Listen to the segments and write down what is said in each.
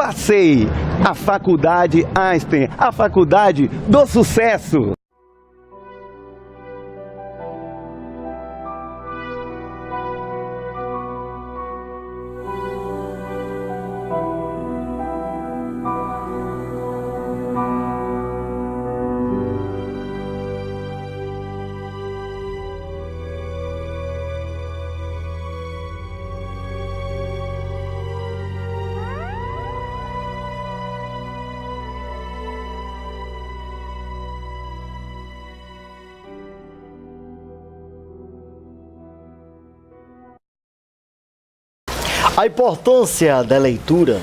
Passei! A Faculdade Einstein, a faculdade do sucesso! A importância da leitura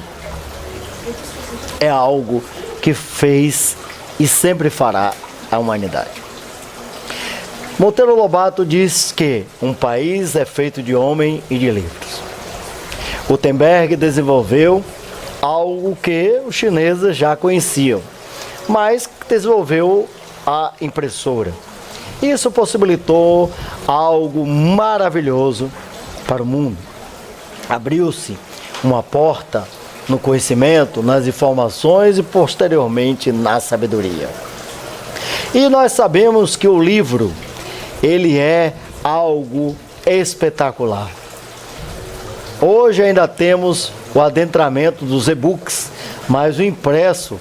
é algo que fez e sempre fará a humanidade. Monteiro Lobato diz que um país é feito de homem e de livros. Gutenberg desenvolveu algo que os chineses já conheciam, mas desenvolveu a impressora. Isso possibilitou algo maravilhoso para o mundo. Abriu-se uma porta no conhecimento, nas informações e posteriormente na sabedoria. E nós sabemos que o livro, ele é algo espetacular. Hoje ainda temos o adentramento dos e-books, mas o impresso,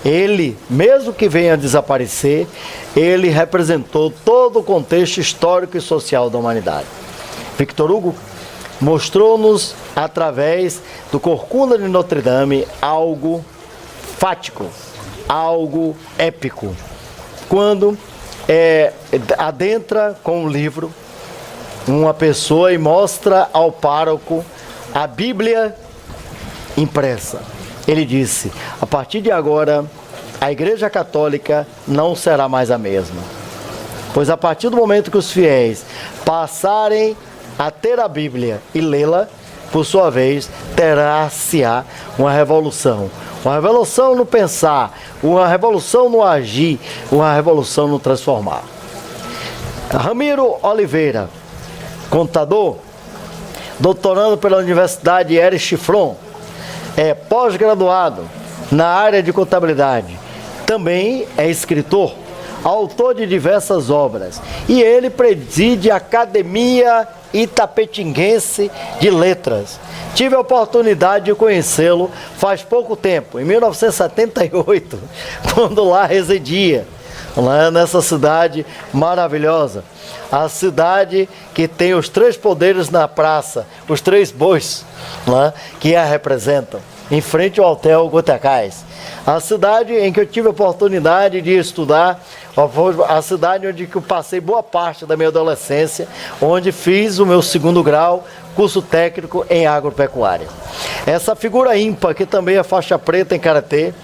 ele, mesmo que venha a desaparecer, ele representou todo o contexto histórico e social da humanidade. Victor Hugo mostrou-nos, através do Corcunda de Notre Dame, algo fático, algo épico. Quando adentra com o livro uma pessoa e mostra ao pároco a Bíblia impressa. Ele disse: a partir de agora, a Igreja Católica não será mais a mesma. Pois a partir do momento que os fiéis passarem a ter a Bíblia e lê-la, por sua vez, terá-se-á uma revolução. Uma revolução no pensar, uma revolução no agir, uma revolução no transformar. Ramiro Oliveira, contador, doutorando pela Universidade Erich Fromm, é pós-graduado na área de contabilidade, também é escritor, autor de diversas obras, e ele preside a Academia Itapetinguense de Letras. Tive a oportunidade de conhecê-lo faz pouco tempo, em 1978, quando lá residia, lá nessa cidade maravilhosa. A cidade que tem os três poderes na praça, os três bois, né, que a representam, em frente ao Hotel Gotecais. A cidade em que eu tive a oportunidade de estudar, a cidade onde eu passei boa parte da minha adolescência, onde fiz o meu segundo grau, curso técnico em agropecuária. Essa figura ímpar, que também é faixa preta em karatê,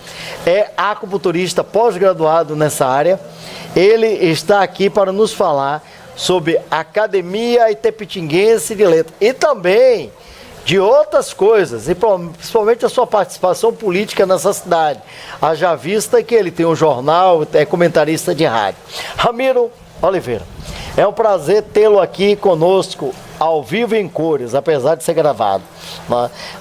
é acupunturista pós-graduado nessa área. Ele está aqui para nos falar sobre a Academia Itapetinguense de Letras e também de outras coisas, e principalmente a sua participação política nessa cidade. Haja vista que ele tem um jornal, é comentarista de rádio. Ramiro Oliveira, é um prazer tê-lo aqui conosco, ao vivo e em cores, apesar de ser gravado.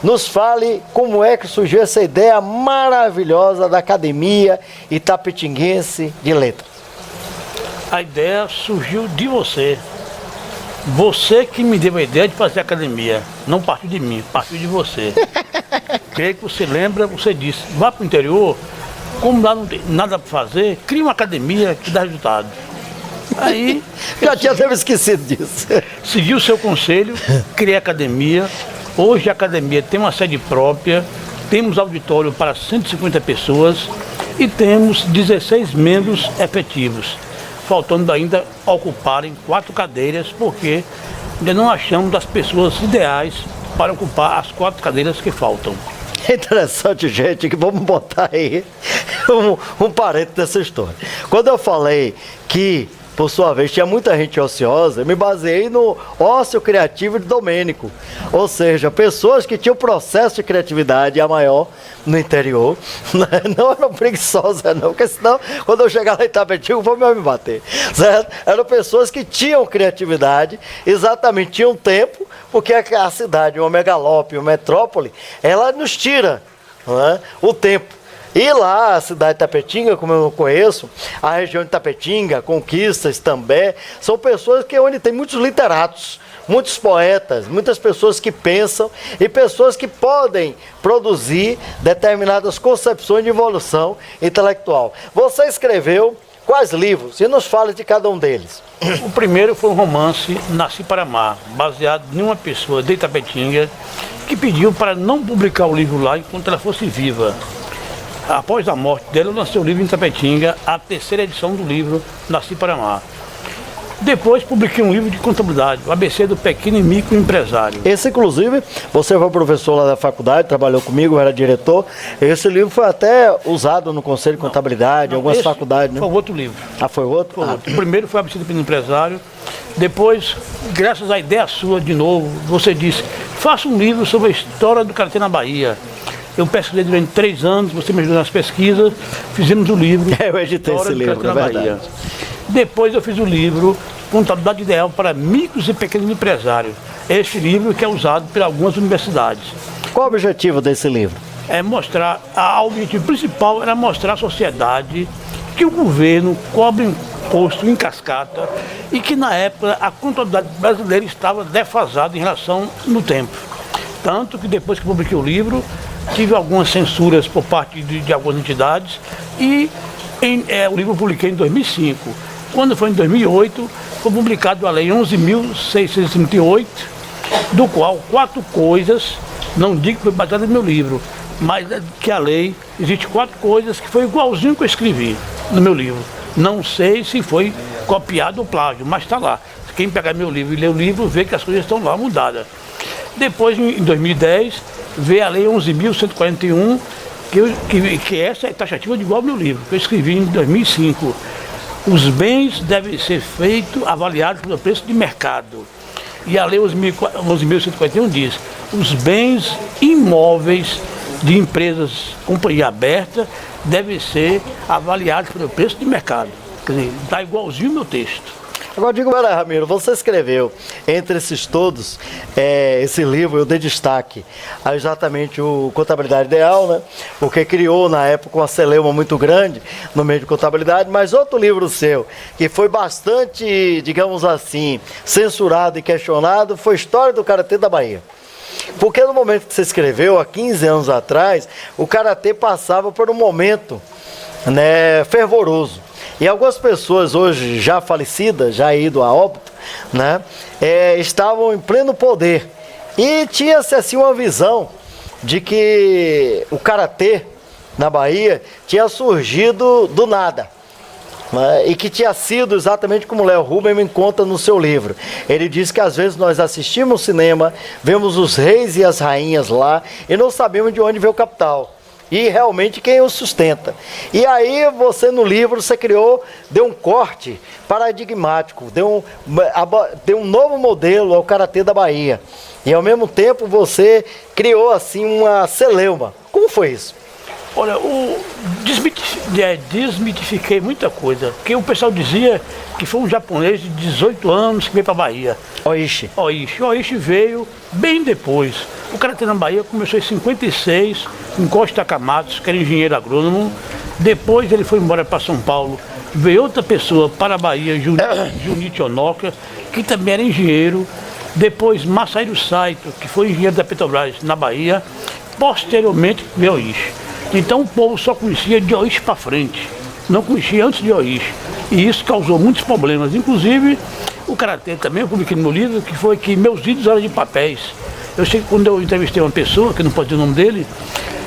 Nos fale como é que surgiu essa ideia maravilhosa da Academia Itapetinguense de Letras. A ideia surgiu de você. Você que me deu a ideia de fazer academia, não partiu de mim, partiu de você. Creio que você lembra, você disse, vá para o interior, como lá não tem nada para fazer, cria uma academia que dá resultado. Aí... Já tinha até me esquecido disso. Segui o seu conselho, criei a academia. Hoje a academia tem uma sede própria, temos auditório para 150 pessoas e temos 16 membros efetivos, faltando ainda ocuparem 4 cadeiras, porque ainda não achamos as pessoas ideais para ocupar as 4 cadeiras que faltam. É interessante, gente, que vamos botar aí um parente dessa história. Quando eu falei que, por sua vez, tinha muita gente ociosa, eu me baseei no ócio criativo de Domênico. Ou seja, pessoas que tinham processo de criatividade a maior no interior, não eram preguiçosas não, porque senão, quando eu chegar lá em Itapetinga, vão me bater, certo? Eram pessoas que tinham criatividade, exatamente, tinham tempo, porque a cidade, uma megalópole, uma metrópole, ela nos tira não é? O tempo. E lá, a cidade de Tapetinga, como eu conheço, a região de Tapetinga, Conquistas, També, são pessoas que onde tem muitos literatos, muitos poetas, muitas pessoas que pensam e pessoas que podem produzir determinadas concepções de evolução intelectual. Você escreveu quais livros? E nos fala de cada um deles. O primeiro foi um romance, Nasci para Amar, baseado em uma pessoa de Itapetinga que pediu para não publicar o livro lá enquanto ela fosse viva. Após a morte dela, eu lancei o livro em Itapetinga, a terceira edição do livro Nasci para Amar. Depois publiquei um livro de contabilidade, o ABC do Pequeno e Microempresário. Esse, inclusive, você foi professor lá da faculdade, trabalhou comigo, era diretor. Esse livro foi até usado no Conselho de Contabilidade, em algumas faculdades, né? Foi outro livro. Ah, foi outro? Foi outro. O primeiro foi o ABC do Pequeno Empresário. Depois, graças à ideia sua, de novo, você disse, faça um livro sobre a história do karatê na Bahia. Eu pesquisei durante 3 anos, você me ajudou nas pesquisas, fizemos o livro. Eu editei esse livro, na Bahia. Depois eu fiz o livro Contabilidade Ideal para Micros e Pequenos Empresários. Este livro que é usado por algumas universidades. Qual o objetivo desse livro? É mostrar, o objetivo principal era mostrar à sociedade que o governo cobra imposto em cascata e que na época a contabilidade brasileira estava defasada em relação no tempo. Tanto que depois que publiquei o livro, tive algumas censuras por parte de algumas entidades e o livro eu publiquei em 2005. Quando foi em 2008, foi publicado a Lei 11.638, do qual 4 coisas, não digo que foi baseada no meu livro, mas que a lei, existe 4 coisas que foi igualzinho que eu escrevi no meu livro. Não sei se foi copiado ou plágio, mas está lá. Quem pegar meu livro e ler o livro, vê que as coisas estão lá mudadas. Depois, em 2010, veio a Lei 11.141, que essa é taxativa de igual ao meu livro, que eu escrevi em 2005. Os bens devem ser avaliados pelo preço de mercado. E a Lei 11.141 diz, os bens imóveis de empresas, companhia aberta, devem ser avaliados pelo preço de mercado. Quer dizer, está igualzinho o meu texto. Agora digo, Ramiro, você escreveu entre esses todos, esse livro, eu dei destaque a exatamente o Contabilidade Ideal, né? Porque criou na época uma celeuma muito grande no meio de contabilidade, mas outro livro seu, que foi bastante, digamos assim, censurado e questionado, foi História do Karatê da Bahia. Porque no momento que você escreveu, há 15 anos atrás, o Karatê passava por um momento, né, fervoroso. E algumas pessoas hoje já falecidas, já ido a óbito, né, estavam em pleno poder. E tinha-se assim uma visão de que o karatê na Bahia tinha surgido do nada. Né, e que tinha sido exatamente como o Léo Rubem me conta no seu livro. Ele diz que às vezes nós assistimos cinema, vemos os reis e as rainhas lá e não sabemos de onde veio o capital. E realmente quem o sustenta. E aí você no livro, você deu um corte paradigmático, deu um novo modelo ao Karatê da Bahia. E ao mesmo tempo você criou assim uma celeuma. Como foi isso? Olha, desmitifiquei muita coisa, porque o pessoal dizia que foi um japonês de 18 anos que veio para a Bahia. Oishi. Oishi veio bem depois. O Karatê na Bahia começou em 56, em Costa Camatos, que era engenheiro agrônomo. Depois ele foi embora para São Paulo. Veio outra pessoa para a Bahia, Junichi Onoka, que também era engenheiro. Depois Masairo Saito, que foi engenheiro da Petrobras na Bahia. Posteriormente veio Oishi. Então o povo só conhecia de Oishi para frente, não conhecia antes de Oishi. E isso causou muitos problemas. Inclusive, o Karatê também, eu publiquei no meu livro, que foi que meus vídeos eram de papéis. Quando eu entrevistei uma pessoa, que não pode dizer o nome dele,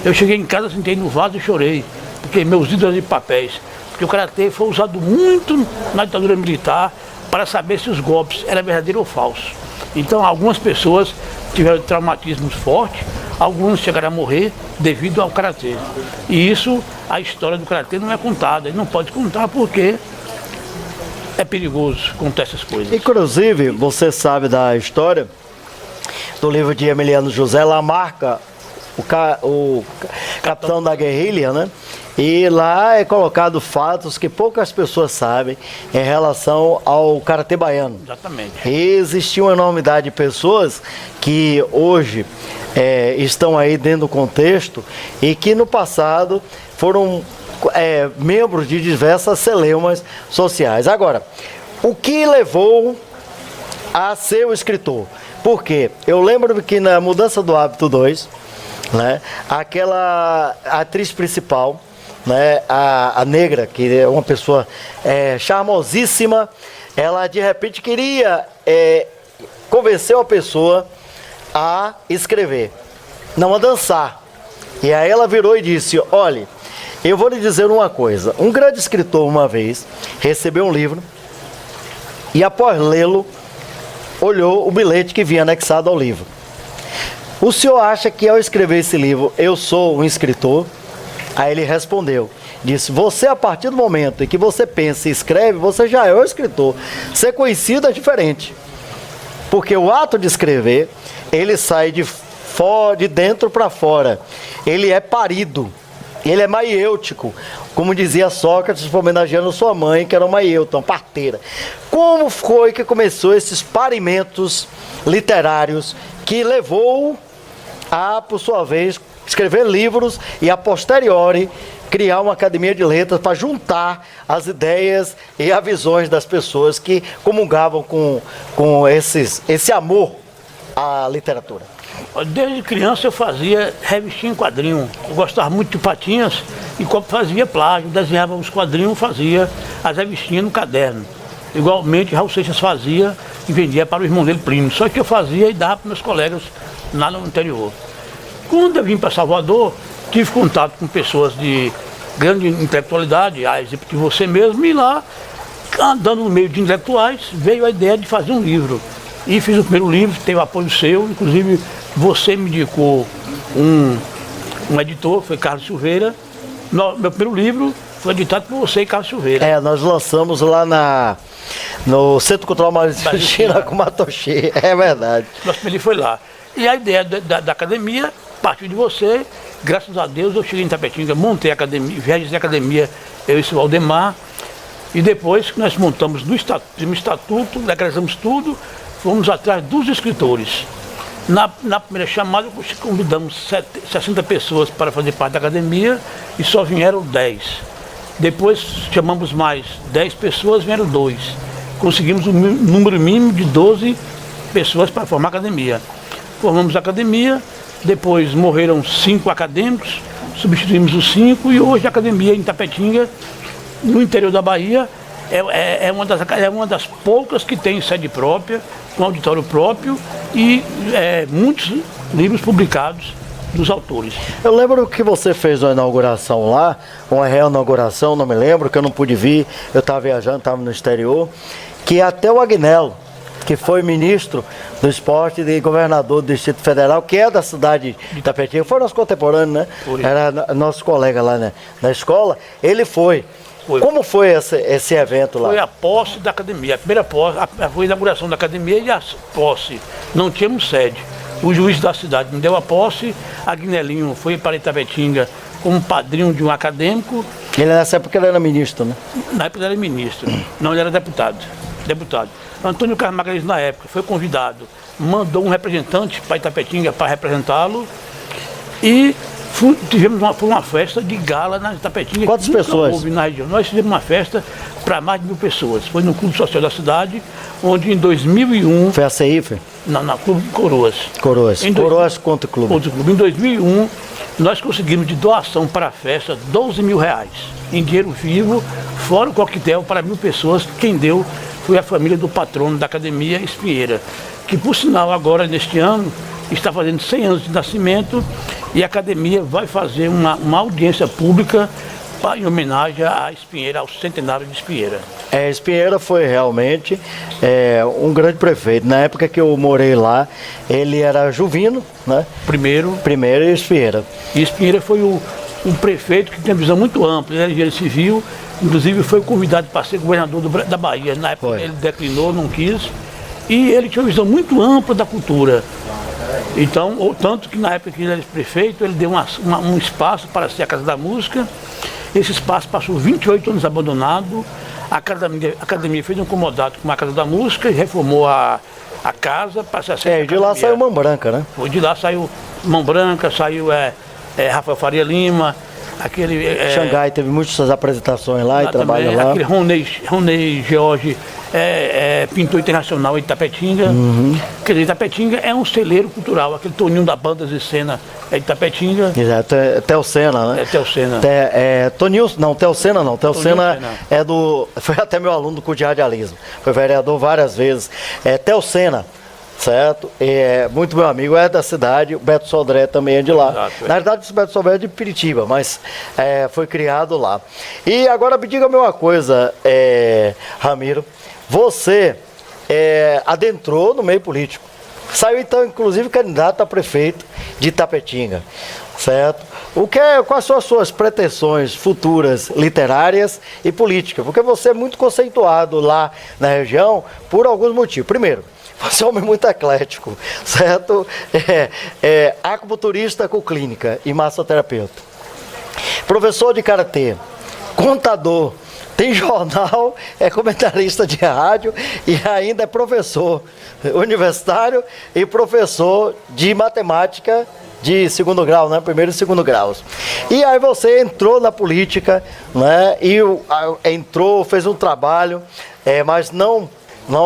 eu cheguei em casa, sentei no vaso e chorei, porque meus vídeos eram de papéis. Porque o Karatê foi usado muito na ditadura militar para saber se os golpes eram verdadeiros ou falsos. Então, algumas pessoas tiveram traumatismos fortes, alguns chegaram a morrer devido ao Karatê. E isso, a história do Karatê não é contada, e não pode contar porque é perigoso contar essas coisas. Inclusive, você sabe da história do livro de Emiliano José, lá marca o capitão da guerrilha, né? E lá é colocado fatos que poucas pessoas sabem em relação ao karatê baiano. Exatamente. E existiu uma enormidade de pessoas que hoje estão aí dentro do contexto e que no passado foram membros de diversas celeumas sociais. Agora, o que levou a ser o escritor? Porque eu lembro que na Mudança do Hábito 2, né, aquela atriz principal, né, a negra, que é uma pessoa charmosíssima, ela de repente queria convencer uma pessoa a escrever, não a dançar. E aí ela virou e disse: olha, eu vou lhe dizer uma coisa. Um grande escritor uma vez recebeu um livro e após lê-lo, olhou o bilhete que vinha anexado ao livro. O senhor acha que ao escrever esse livro eu sou um escritor? Aí ele respondeu, disse: você, a partir do momento em que você pensa e escreve, você já é o escritor. Ser conhecido é diferente, porque o ato de escrever, ele sai de dentro para fora, ele é parido, ele é maiêutico, como dizia Sócrates, homenageando sua mãe, que era uma maiêuta, uma parteira. Como foi que começou esses parimentos literários que levou a, por sua vez, escrever livros e a posteriori criar uma academia de letras para juntar as ideias e as visões das pessoas que comungavam com esse amor à literatura? Desde criança eu fazia revistinha em quadrinho. Eu gostava muito de Patinhas e fazia plágio, desenhava os quadrinhos, fazia as revistinhas no caderno. Igualmente Raul Seixas fazia e vendia para o irmão dele primo. Só que eu fazia e dava para meus colegas lá no interior. Quando eu vim para Salvador, tive contato com pessoas de grande intelectualidade, a exemplo de você mesmo, e lá, andando no meio de intelectuais, veio a ideia de fazer um livro. E fiz o primeiro livro, teve apoio seu, inclusive você me indicou um editor, foi Carlos Silveira. Meu primeiro livro foi editado por você e Carlos Silveira. Nós lançamos lá no Centro Cultural Maurício com Matochê, é verdade. Nosso primeiro livro foi lá. E a ideia da academia partiu de você. Graças a Deus eu cheguei em Itapetinga, montei a academia, viajei a academia, eu e o Valdemar. E depois que nós montamos no estatuto, legalizamos tudo, fomos atrás dos escritores. Na primeira chamada, convidamos 60 pessoas para fazer parte da academia e só vieram 10. Depois chamamos mais 10 pessoas, vieram 2. Conseguimos um número mínimo de 12 pessoas para formar a academia. Formamos a academia, depois morreram 5 acadêmicos, substituímos os 5 e hoje a academia em Itapetinga, no interior da Bahia, é uma das poucas que tem sede própria, com auditório próprio e muitos livros publicados dos autores. Eu lembro que você fez uma inauguração lá, uma reinauguração, não me lembro, que eu não pude vir, eu estava viajando, estava no exterior, que até o Agnello, que foi ministro do esporte e governador do Distrito Federal, que é da cidade de Itapetinga, foi nosso contemporâneo, né? Foi. Era nosso colega lá na escola, ele foi. Como foi esse evento lá? Foi a posse da academia, a primeira posse, foi a inauguração da academia e a posse. Não tínhamos sede. O juiz da cidade me deu a posse, Agnelinho foi para Itapetinga como padrinho de um acadêmico. Nessa época ele era ministro, né? Na época ele era ministro, não, ele era deputado. Antônio Carlos Magalhães, na época, foi convidado, mandou um representante para Itapetinga para representá-lo e tivemos uma festa de gala na Itapetinga. Quantas pessoas? Houve na região. Nós fizemos uma festa para mais de 1.000 pessoas. Foi no Clube Social da cidade, onde em 2001... Foi a CIF? Não, na Clube Coroas. Coroas contra o clube. Em 2001, nós conseguimos de doação para a festa R$12.000 em dinheiro vivo, fora o coquetel para 1.000 pessoas. Quem deu foi a família do patrono da academia, Espinheira, que por sinal agora, neste ano, está fazendo 100 anos de nascimento e a academia vai fazer uma audiência pública em homenagem a Espinheira, ao centenário de Espinheira. Espinheira foi realmente um grande prefeito. Na época que eu morei lá, ele era Juvino, né? Primeiro e Espinheira. E Espinheira foi um prefeito que tem uma visão muito ampla, ele era engenheiro civil, inclusive foi convidado para ser governador da Bahia. Na época ele declinou, não quis, e ele tinha uma visão muito ampla da cultura. Então, tanto que na época que ele era prefeito, ele deu um espaço para ser a Casa da Música Esse espaço passou 28 anos abandonado. A academia fez um comodato com a Casa da Música e reformou a casa para ser É, de lá saiu Mão Branca, né? De lá saiu Mão Branca, saiu Rafael Faria Lima, aquele... Xangai teve muitas apresentações lá e trabalha também, lá. aquele Ronei George, pintor internacional em Itapetinga. Quer dizer, Itapetinga é um celeiro cultural. Aquele Toninho da Bandas de Cena é de Itapetinga. Exato, é Teocena, né? É Teocena. Toninho, não, Teocena não. Teocena Senna. é foi até meu aluno do curso de radialismo. Foi vereador várias vezes. Teocena, certo? Muito meu amigo, é da cidade. O Beto Sodré também é de lá. Exato, Na verdade, o Beto Sodré é de Piritiba, mas foi criado lá. E agora me diga-me uma coisa, Ramiro. Você adentrou no meio político. Saiu então, inclusive, candidato a prefeito de Itapetinga, certo? Quais são as suas pretensões futuras literárias e políticas? Porque você é muito conceituado lá na região por alguns motivos. Primeiro, você é um homem muito eclético, certo? Acupunturista com clínica e massoterapeuta. Professor de karatê, contador, tem jornal, é comentarista de rádio e ainda é professor universitário e professor de matemática de segundo grau, né? Primeiro e segundo graus. E aí você entrou na política, né? E fez um trabalho, mas não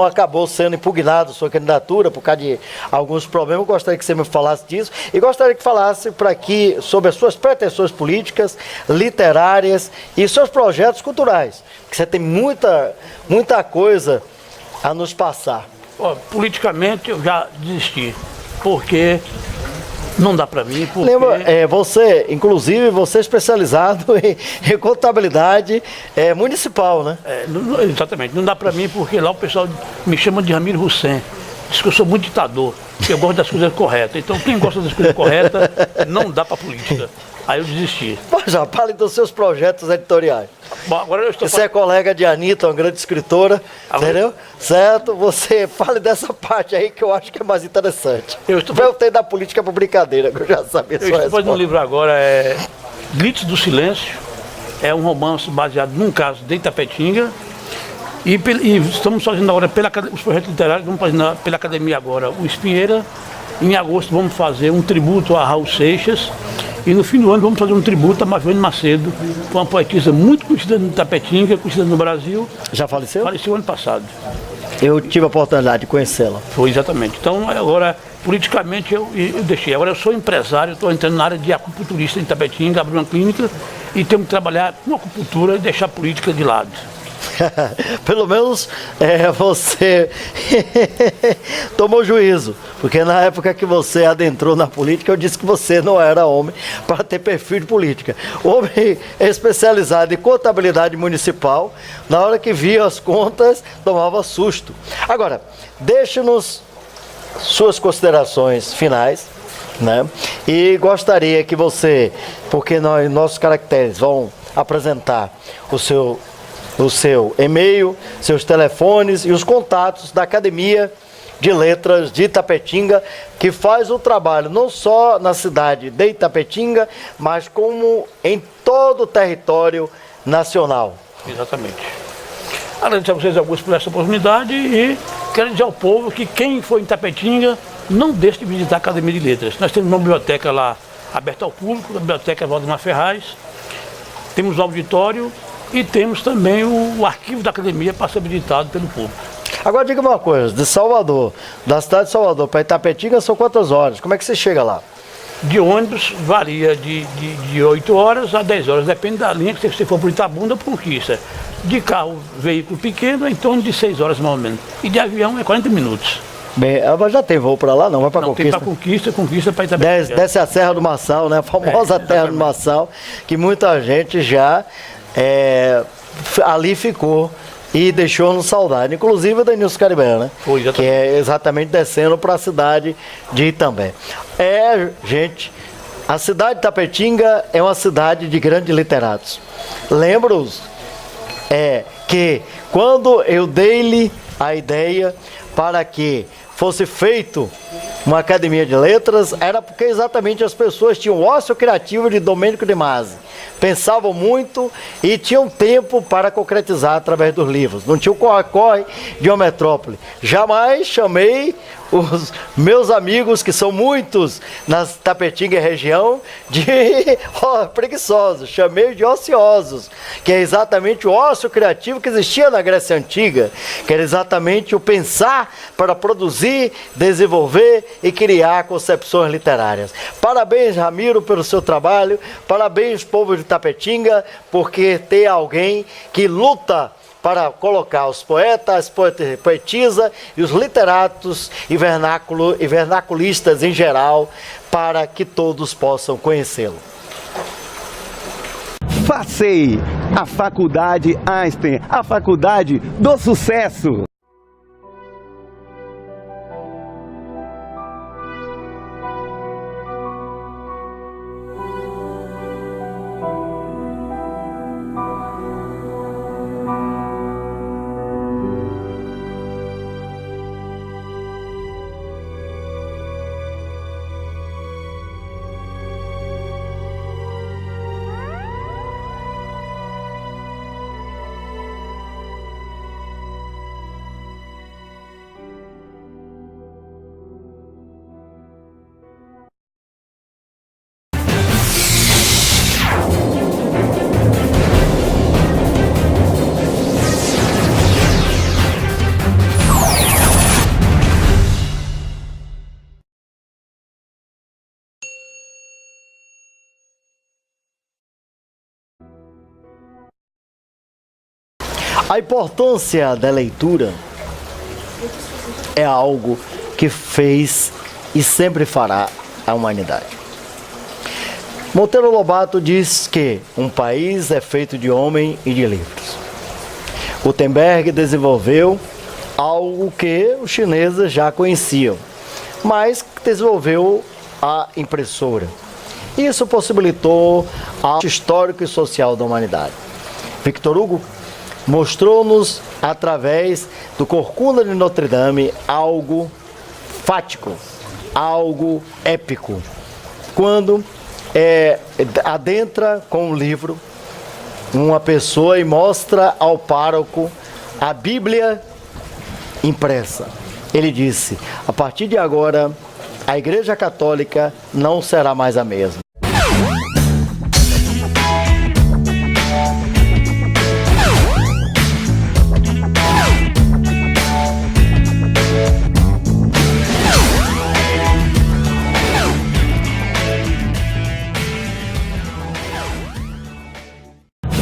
acabou sendo impugnado sua candidatura por causa de alguns problemas. Eu gostaria que você me falasse disso e gostaria que falasse sobre as suas pretensões políticas, literárias e seus projetos culturais, que você tem muita coisa a nos passar. Politicamente eu já desisti, porque não dá para mim. Porque... Lembra, você é especializado em contabilidade municipal, né? Exatamente, não dá para mim porque lá o pessoal me chama de Ramiro Hussein. Diz que eu sou muito ditador, que eu gosto das coisas corretas. Então quem gosta das coisas corretas não dá para política. Aí eu desisti. Mas já fale dos seus projetos editoriais. Bom, agora eu estou Você é colega de Anitta, uma grande escritora, entendeu? Certo? Você fale dessa parte aí que eu acho que é mais interessante. Eu tenho da política por brincadeira, que eu já sabia sua resposta. Depois no livro agora Blitz do Silêncio, é um romance baseado num caso de Itapetinga. E estamos fazendo agora os projetos literários, vamos fazer pela academia agora o Espinheira. Em agosto vamos fazer um tributo a Raul Seixas. E no fim do ano vamos fazer um tributo a Marjane Macedo, uma poetisa muito conhecida no Itapetinga, conhecida no Brasil. Já faleceu? Faleceu ano passado. Eu tive a oportunidade de conhecê-la. Foi, exatamente. Então agora, politicamente eu deixei. Agora eu sou empresário, estou entrando na área de acupunturista em Itapetinga, abri uma clínica e temos que trabalhar com acupuntura e deixar a política de lado. Pelo menos você tomou juízo, porque na época que você adentrou na política, eu disse que você não era homem para ter perfil de política. O homem é especializado em contabilidade municipal, na hora que via as contas, tomava susto. Agora, deixe-nos suas considerações finais, né? E gostaria que você, porque nossos caracteres vão apresentar o seu e-mail, seus telefones e os contatos da Academia de Letras de Itapetinga, que faz o trabalho não só na cidade de Itapetinga, mas como em todo o território nacional. Exatamente. Agradecer a vocês alguns por essa oportunidade e quero dizer ao povo que quem for em Itapetinga não deixe de visitar a Academia de Letras. Nós temos uma biblioteca lá aberta ao público, a biblioteca Valdemar Ferraz, temos um auditório e temos também o arquivo da academia para ser visitado pelo público. Agora diga uma coisa, de Salvador, da cidade de Salvador para Itapetinga são quantas horas? Como é que você chega lá? De ônibus varia de 8 horas a 10 horas, depende da linha, que se for por Itabuna ou por Conquista. De carro, veículo pequeno, é em torno de 6 horas mais ou menos. E de avião é 40 minutos. Bem, mas já tem voo para lá? Não, vai para Conquista? Tem para Conquista para Itapetinga. Desce a Serra do Massal, né? A famosa Terra do Massal, que muita gente já ali ficou e deixou no saudade, inclusive o Denilson Caribe, né? Que é exatamente descendo para a cidade de Itambé. Gente, a cidade de Itapetinga é uma cidade de grandes literatos. Lembro-os que quando eu dei-lhe a ideia para que fosse feito uma academia de letras, era porque exatamente as pessoas tinham o ócio criativo de Domênico de Masi. Pensavam muito e tinham tempo para concretizar através dos livros. Não tinha o corre-corre de uma metrópole. Jamais chamei os meus amigos, que são muitos na Tapetinga região, de preguiçosos. Chamei de ociosos, que é exatamente o ócio criativo que existia na Grécia Antiga, que era exatamente o pensar para produzir, desenvolver e criar concepções literárias. Parabéns, Ramiro, pelo seu trabalho. Parabéns, povo de Tapetinga, porque tem alguém que luta para colocar os poetas, poetisas e os literatos e vernaculistas em geral, para que todos possam conhecê-lo. FACEI, a Faculdade Einstein, a Faculdade do Sucesso. A importância da leitura é algo que fez e sempre fará a humanidade. Monteiro Lobato diz que um país é feito de homem e de livros. Gutenberg desenvolveu algo que os chineses já conheciam, mas desenvolveu a impressora. Isso possibilitou o histórico e social da humanidade. Victor Hugo mostrou-nos, através do Corcunda de Notre Dame, algo fático, algo épico. Quando adentra com o livro uma pessoa e mostra ao pároco a Bíblia impressa. Ele disse: a partir de agora, a Igreja Católica não será mais a mesma.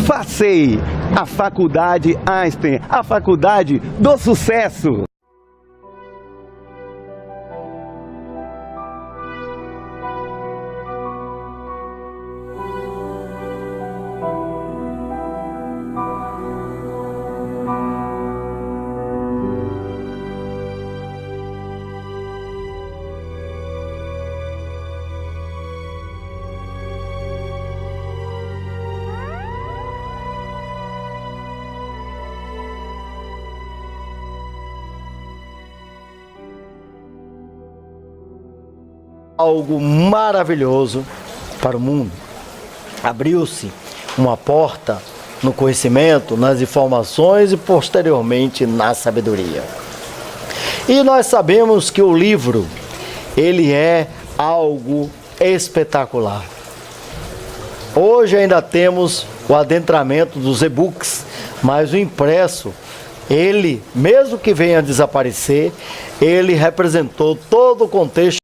FACEI, a Faculdade Einstein, a Faculdade do Sucesso. Algo maravilhoso para o mundo. Abriu-se uma porta no conhecimento, nas informações e posteriormente na sabedoria. E nós sabemos que o livro, ele é algo espetacular. Hoje ainda temos o adentramento dos e-books, mas o impresso, ele, mesmo que venha a desaparecer, ele representou todo o contexto